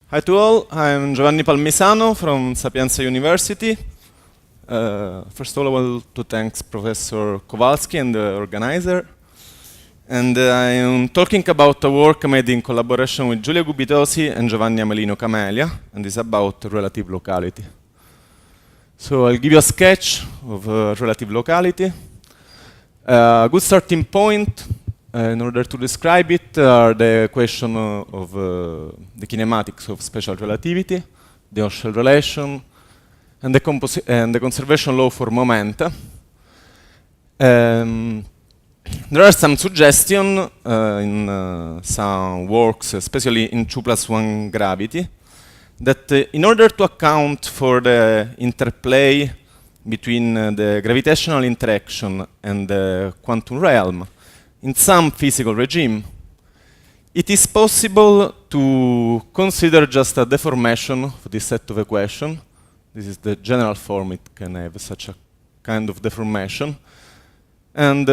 Hi to all, I'm Giovanni Palmisano from Sapienza University. First of all, I want to thank Professor Kowalski and the organizer. And I'm talking about a work made in collaboration with Giulia Gubitosi and Giovanni Amelino Camelia, and it's about relative locality. So I'll give you a sketch of relative locality. A good starting point in order to describe it are the question of the kinematics of special relativity, the Hochschild relation, and the conservation law for momenta. There are some suggestions in some works, especially in 2+1 gravity, that in order to account for the interplay between the gravitational interaction and the quantum realm, in some physical regime, it is possible to consider just a deformation of this set of equations. This is the general form, it can have such a kind of deformation. And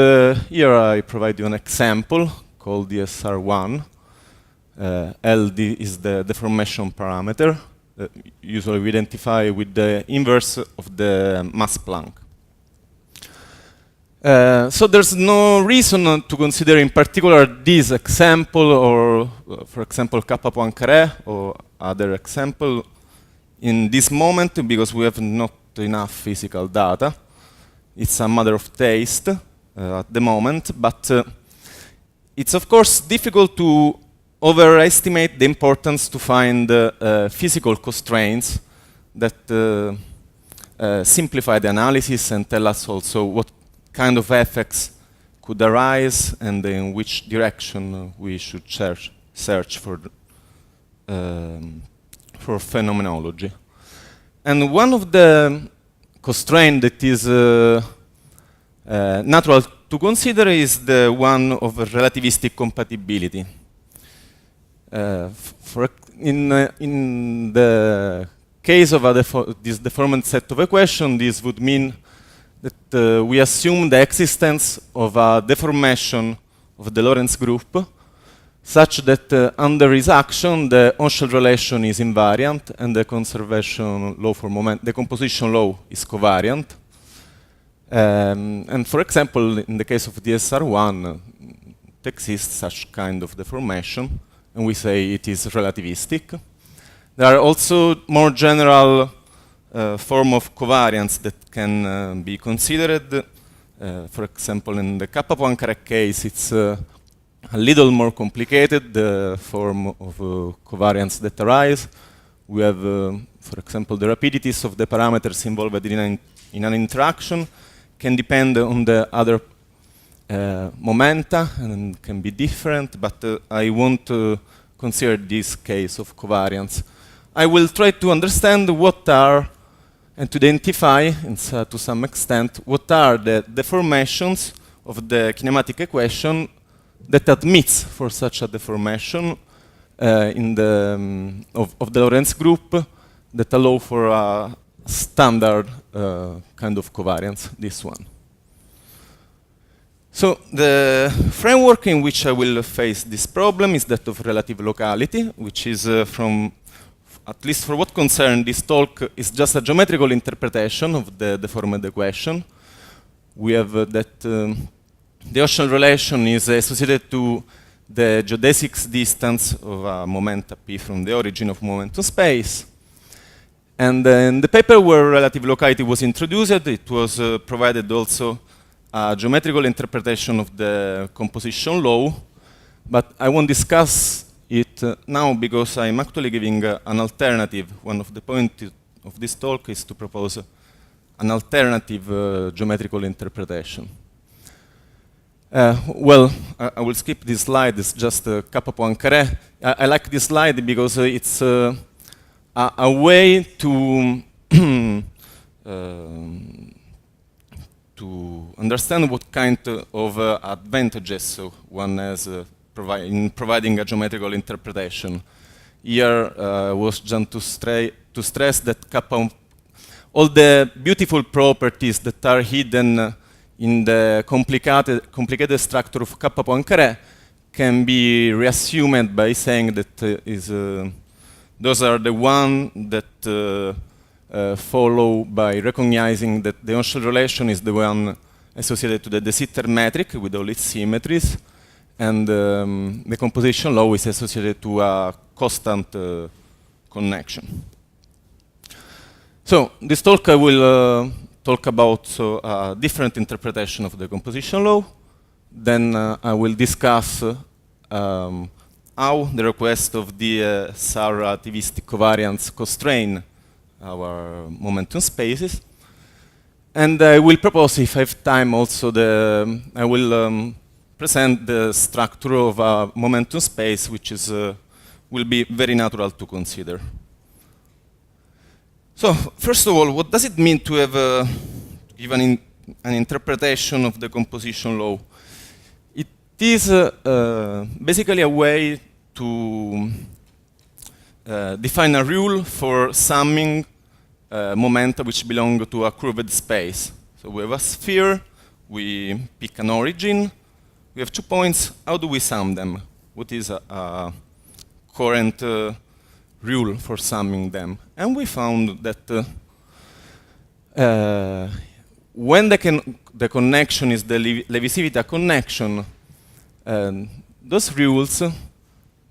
here I provide you an example called DSR1. LD is the deformation parameter, usually we identify with the inverse of the mass Planck. So there's no reason to consider in particular this example or, for example, kappa Poincaré or other example in this moment because we have not enough physical data. It's a matter of taste at the moment, but it's of course difficult to overestimate the importance to find physical constraints that simplify the analysis and tell us also what kind of effects could arise and in which direction we should search for phenomenology. And one of the constraints that is natural to consider is the one of relativistic compatibility. In the case of this deformed set of equations, this would mean that we assume the existence of a deformation of the Lorentz group such that under its action the Hochschild relation is invariant and the conservation law for the composition law is covariant. And for example, in the case of DSR1, it exists such kind of deformation, and we say it is relativistic. There are also more general form of covariance that can be considered. For example, in the kappa Poincaré case, it's a little more complicated, the form of covariance that arise. We have, for example, the rapidities of the parameters involved in an interaction can depend on the other momenta and can be different, but I won't consider this case of covariance. I will try to understand what are and to identify, to some extent, what are the deformations of the kinematic equation that admits for such a deformation of the Lorentz group that allow for a standard kind of covariance, this one. So the framework in which I will face this problem is that of relative locality, which is from at least for what concerns this talk, is just a geometrical interpretation of the deformed equation. We have that the Hochschild relation is associated to the geodesic distance of a momenta p from the origin of momentum space. And in the paper where relative locality was introduced, it was provided also a geometrical interpretation of the composition law, but I won't discuss it now because I'm actually giving an alternative. One of the points of this talk is to propose an alternative geometrical interpretation. Well, I will skip this slide. It's just kappa Poincaré. I like this slide because it's a way to to understand what kind of advantages one has in providing a geometrical interpretation. Here was just to stress that kappa, all the beautiful properties that are hidden in the complicated structure of kappa Poincaré can be reassumed by saying that Those are the one that follow by recognizing that the on-shell relation is the one associated to the de Sitter metric with all its symmetries, and the composition law is associated to a constant connection. So this talk I will talk about a different interpretation of the composition law. Then I will discuss how the request of the SAR relativistic covariance constrain our momentum spaces. And I will propose, if I have time, also I will present the structure of a momentum space, which is will be very natural to consider. So, first of all, what does it mean to have give an interpretation of the composition law? It is basically a way to define a rule for summing momenta which belong to a curved space. So we have a sphere, we pick an origin, we have 2 points, how do we sum them? What is a current rule for summing them? And we found that when the connection is the Levi-Civita connection, those rules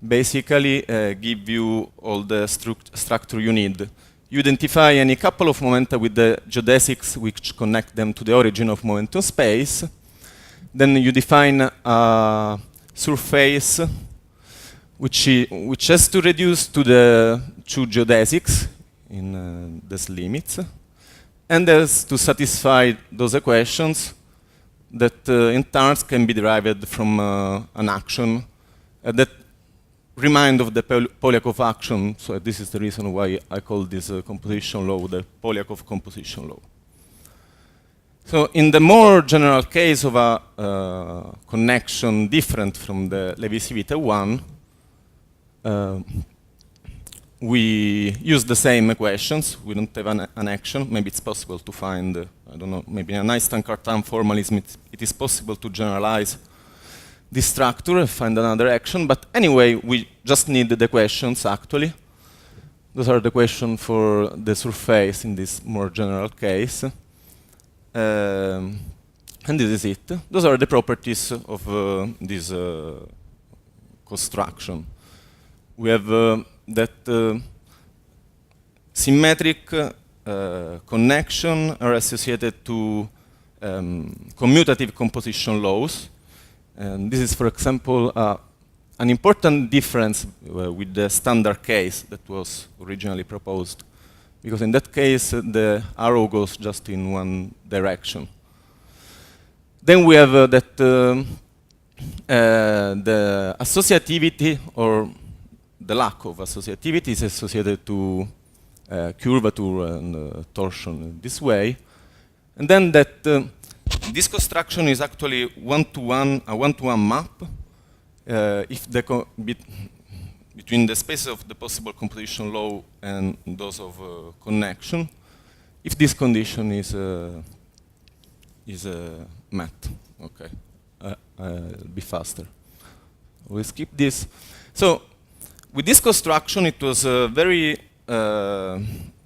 basically give you all the structure you need. You identify any couple of momenta with the geodesics which connect them to the origin of momentum space. Then you define a surface which has to reduce to the 2 geodesics in these limits, and has to satisfy those equations that in turns can be derived from an action that remind of the Polyakov action. So this is the reason why I call this composition law the Polyakov composition law. So in the more general case of a connection different from the Levi-Civita one, we use the same equations. We don't have an action. Maybe it's possible to find, I don't know, maybe in an Einstein-Cartan formalism it is possible to generalize this structure and find another action. But anyway, we just need the equations actually. Those are the equations for the surface in this more general case. And this is it. Those are the properties of this construction. We have that symmetric connection are associated to commutative composition laws. And this is, for example, an important difference with the standard case that was originally proposed. Because in that case, the arrow goes just in one direction. Then we have that the associativity, or the lack of associativity, is associated to curvature and torsion in this way. And then that this construction is actually a one-to-one map if between the spaces of the possible composition law and those of connection, if this condition is met. Okay, I'll be faster. We'll skip this. So with this construction, it was very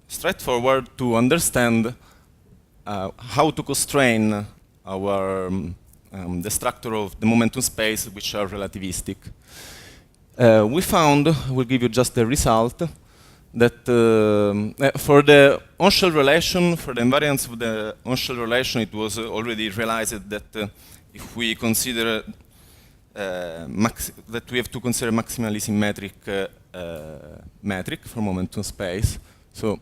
straightforward to understand how to constrain our the structure of the momentum space, which are relativistic. We found, we'll give you just the result, that for the on-shell relation, for the invariance of the on-shell relation, it was already realized that if we consider that we have to consider maximally symmetric metric for momentum space. So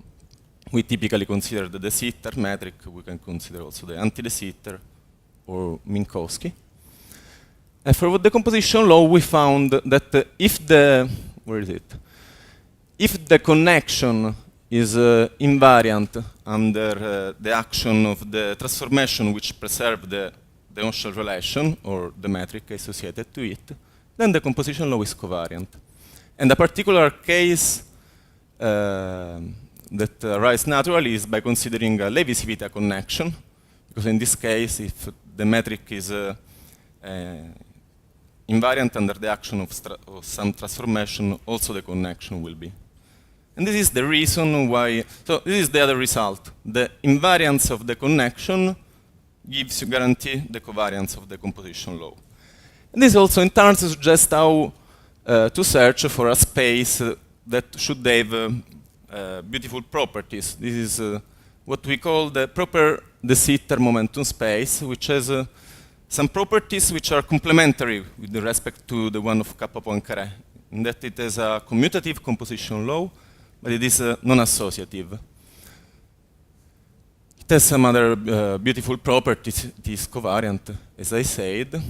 we typically consider the de Sitter metric. We can consider also the anti-de Sitter or Minkowski. And for the composition law, we found that if the connection is invariant under the action of the transformation which preserve the on-shell relation or the metric associated to it, then the composition law is covariant. And a particular case that arises naturally is by considering a Levi-Civita connection, because in this case, if the metric is invariant under the action of some transformation, also the connection will be And this is the reason why, so this is the other result. The invariance of the connection gives you guarantee the covariance of the composition law. And this also in turn suggests how to search for a space that should have beautiful properties. This is what we call the proper de Sitter momentum space, which has some properties which are complementary with respect to the one of Kappa Poincaré, in that it has a commutative composition law, but it is non-associative. It has some other beautiful properties. It is covariant, as I said.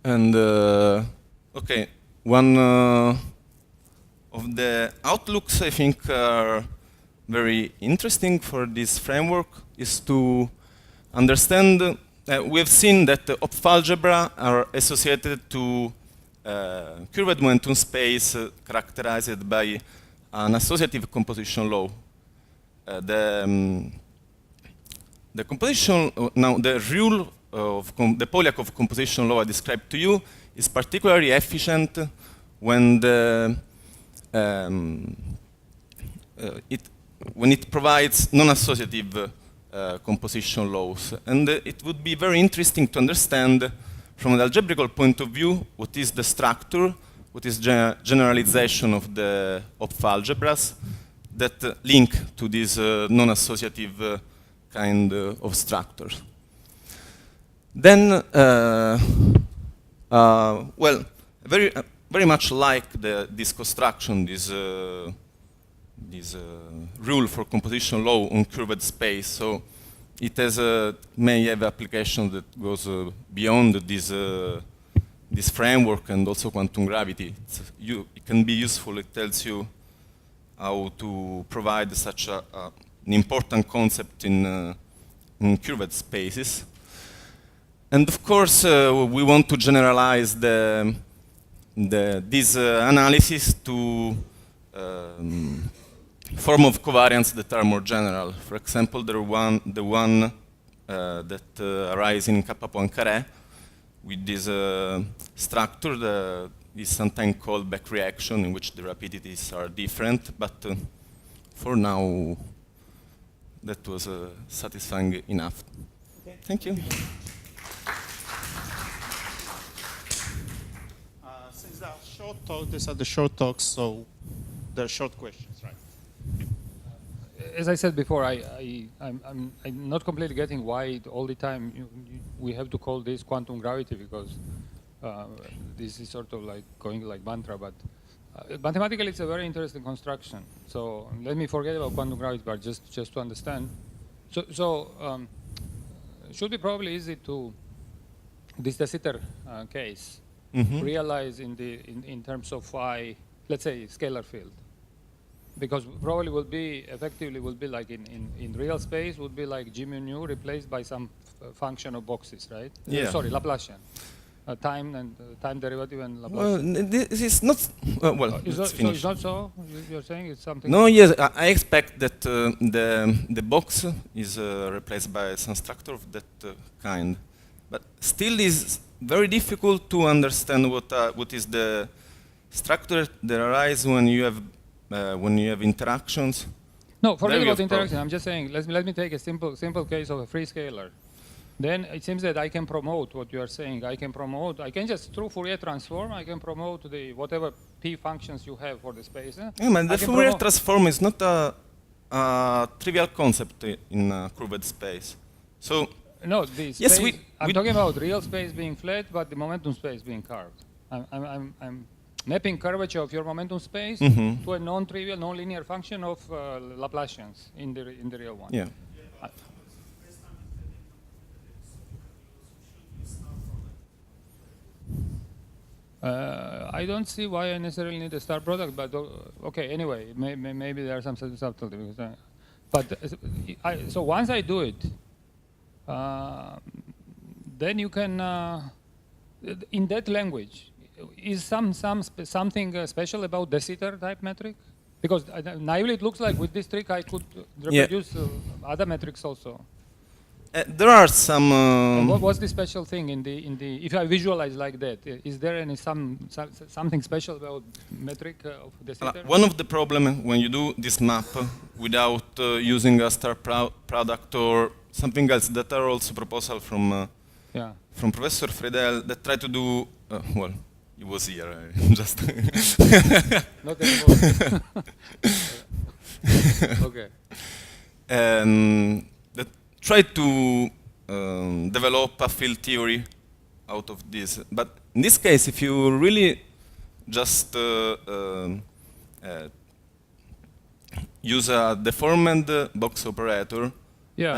And okay, one of the outlooks I think are very interesting for this framework is to understand. We have seen that the algebra are associated to curved momentum space characterized by an associative composition law. The composition now the rule of the Polyakov composition law I described to you is particularly efficient when it provides non-associative composition laws, and it would be very interesting to understand from an algebraical point of view what is the structure, what is generalization of the algebras that link to this non-associative kind of structures. Then, well, very much like this construction, this rule for composition law on curved space. So it has may have application that goes beyond this framework and also quantum gravity. It can be useful. It tells you how to provide such an important concept in curved spaces. And of course, we want to generalize this analysis to form of covariance that are more general. For example, the one that arise in Kappa Poincaré with this structure is sometimes called back reaction, in which the rapidities are different. But for now, that was satisfying enough. Okay. Thank you. Since there are short talks, these are the short talks, so they're short questions, right? As I said before, I'm not completely getting why all the time we have to call this quantum gravity, because this is sort of like going like mantra, but mathematically it's a very interesting construction. So let me forget about quantum gravity, but just to understand. So should be probably easy to this de Sitter case realize in terms of phi, let's say scalar field. Because probably will be effectively will be like in real space would be like G mu nu replaced by some function of boxes, right? Yeah. Sorry, Laplacian. Time and time derivative and Laplacian. Well, this is not well. So it's not so. You're saying it's something. No, yes, I expect that the box is replaced by some structure of that kind, but still is very difficult to understand what is the structure that arises when you have interactions. No, forget about interaction. I'm just saying, let me take a simple case of a free scalar. Then it seems that I can promote what you are saying. I can just, through Fourier transform, I can promote the whatever p functions you have for the space. Yeah, man, the Fourier transform is not a trivial concept in a curved space. So no, the space, yes, I'm talking about real space being flat, but the momentum space being curved. I'm mapping curvature of your momentum space to a non-trivial, non-linear function of Laplacians in the real one. Yeah. I don't see why I necessarily need a star product, but okay. Anyway, maybe there are some subtlety. So once I do it, then you can in that language. Is something special about de Sitter type metric? Because naively it looks like with this trick I could reproduce other metrics also. There are some. What's the special thing in the if I visualize like that? Is there any something special about metric of the sitter? One of the problems when you do this map without using a star product or something else, that are also proposals from Professor Friedel that try to do well. He was here, just not anymore. Okay. That try to develop a field theory out of this. But in this case, if you really just use a deformed box operator,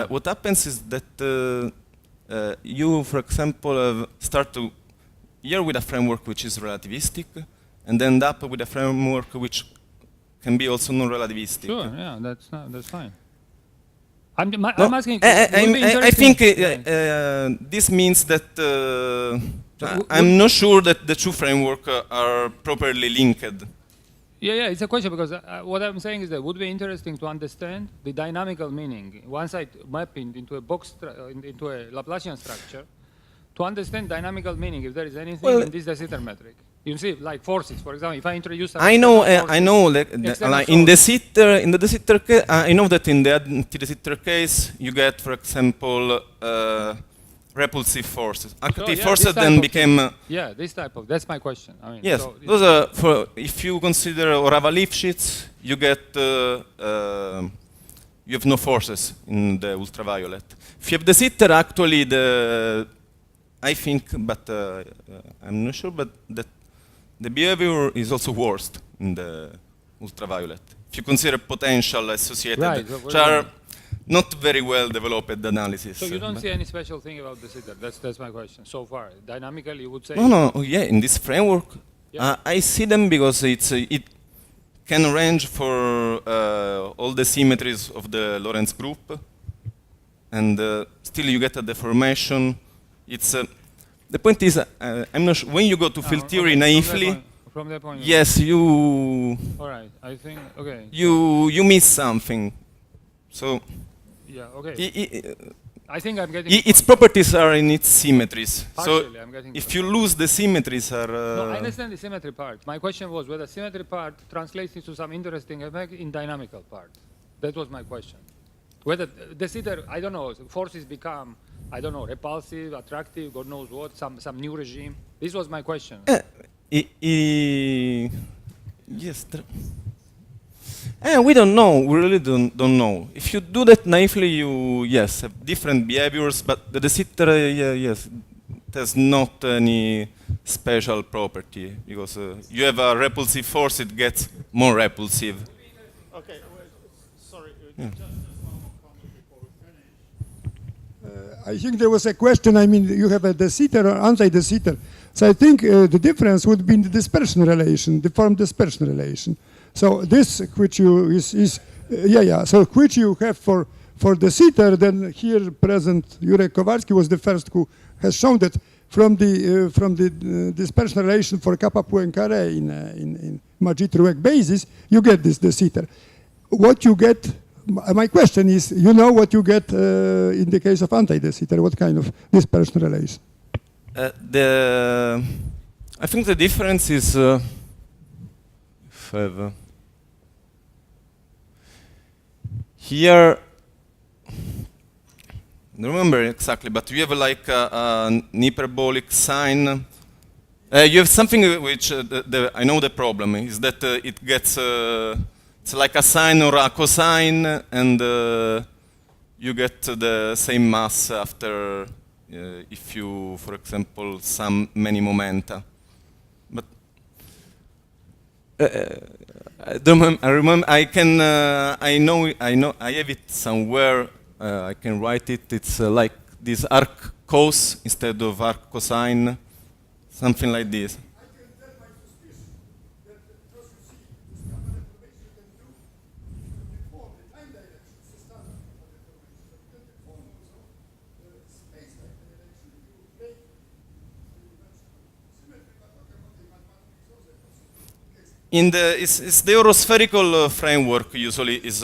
what happens is that you, for example, start to here with a framework which is relativistic, and end up with a framework which can be also non-relativistic. Sure, yeah, that's fine. I'm asking. I think this means that I'm not sure that the two frameworks are properly linked. Yeah, it's a question because what I'm saying is that it would be interesting to understand the dynamical meaning. Once I map into a box, into a Laplacian structure, to understand dynamical meaning, if there is anything in this de Sitter metric. You see, like forces, for example, if I introduce I know, like in the de Sitter case, I know that in the anti-de Sitter case, you get, for example, repulsive forces. Active forces then became... this type of, that's my question. I mean, yes, so those are, for, if you consider Orava-Lifshitz, you get, you have no forces in the ultraviolet. If you have de Sitter, actually, I think, but I'm not sure, but that the behavior is also worst in the ultraviolet. If you consider potential associated, which are not very well developed analysis. So you don't see any special thing about the sitter? That's my question. So far, dynamically, you would say? No. Yeah, in this framework, I see them because it can range for all the symmetries of the Lorentz group, and still you get a deformation. It's the point is, I'm not sure, when you go to field theory naively, from that point yes, you. All right, I think You miss something, so. Yeah. Okay. I think I'm getting. Its properties are in its symmetries. Partially, so I'm getting if you lose the symmetries, are. No, I understand the symmetry part. My question was whether symmetry part translates into some interesting effect in dynamical part. That was my question. Whether the sitter, I don't know, forces become, I don't know, repulsive, attractive, God knows what, some new regime. This was my question. Yes. We don't know. We really don't know. If you do that naively, you have different behaviors, but the sitter, it has not any special property because you have a repulsive force, it gets more repulsive. Okay, sorry. I think there was a question, I mean, you have a de Sitter or anti-de Sitter. So I think the difference would be in the dispersion relation, the form dispersion relation. So this, which you so which you have for de Sitter, then here present Jurek Kowalski was the first who has shown that from the dispersion relation for kappa Poincaré in Maggi-Trueck basis, you get this de Sitter. What you get, my question is, you know what you get in the case of anti-de Sitter, what kind of dispersion relation? I think the difference is here, I don't remember exactly, but you have like an hyperbolic sign. You have something which I know the problem is that it gets it's like a sine or a cosine, and you get the same mass after if you, for example, sum many momenta. But I remember. I know. I have it somewhere. I can write it. It's like this arc cos instead of arc cosine, something like this. I can tell my suspicion that because you see this kappa deformation you can do deform the time direction, it's the standard kappa deformation, but you can deform also the space-time direction. You make symmetry, but talk about the mathematics also possible. In the it's the eurospherical framework usually is.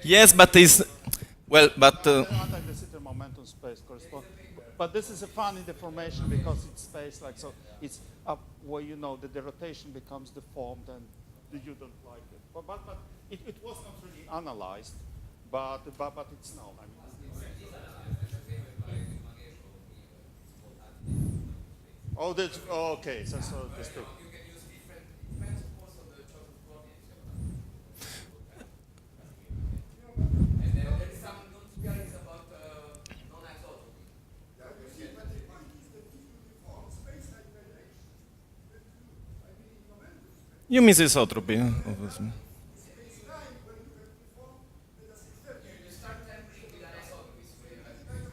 Yes, but is well, but The anti-de Sitter momentum space corresponds. But this is a funny deformation because it's space like so. It's up where you know that the rotation becomes deformed and you don't like it. But it was not really analyzed. But it's known. I mean, oh, that's okay. So this thing. you miss isotropy, obviously.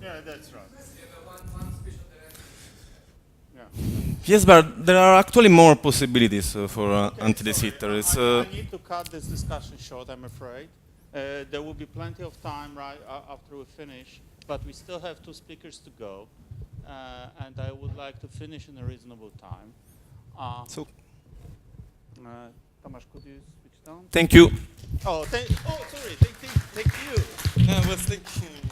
Yeah, that's right. Yeah. Yes, but there are actually more possibilities for anti-de Sitter. It's I need to cut this discussion short, I'm afraid. There will be plenty of time right after we finish, but we still have 2 speakers to go, and I would like to finish in a reasonable time. so. Tomasz, could you switch down? Thank you. Oh, sorry. Thank you. I was thinking.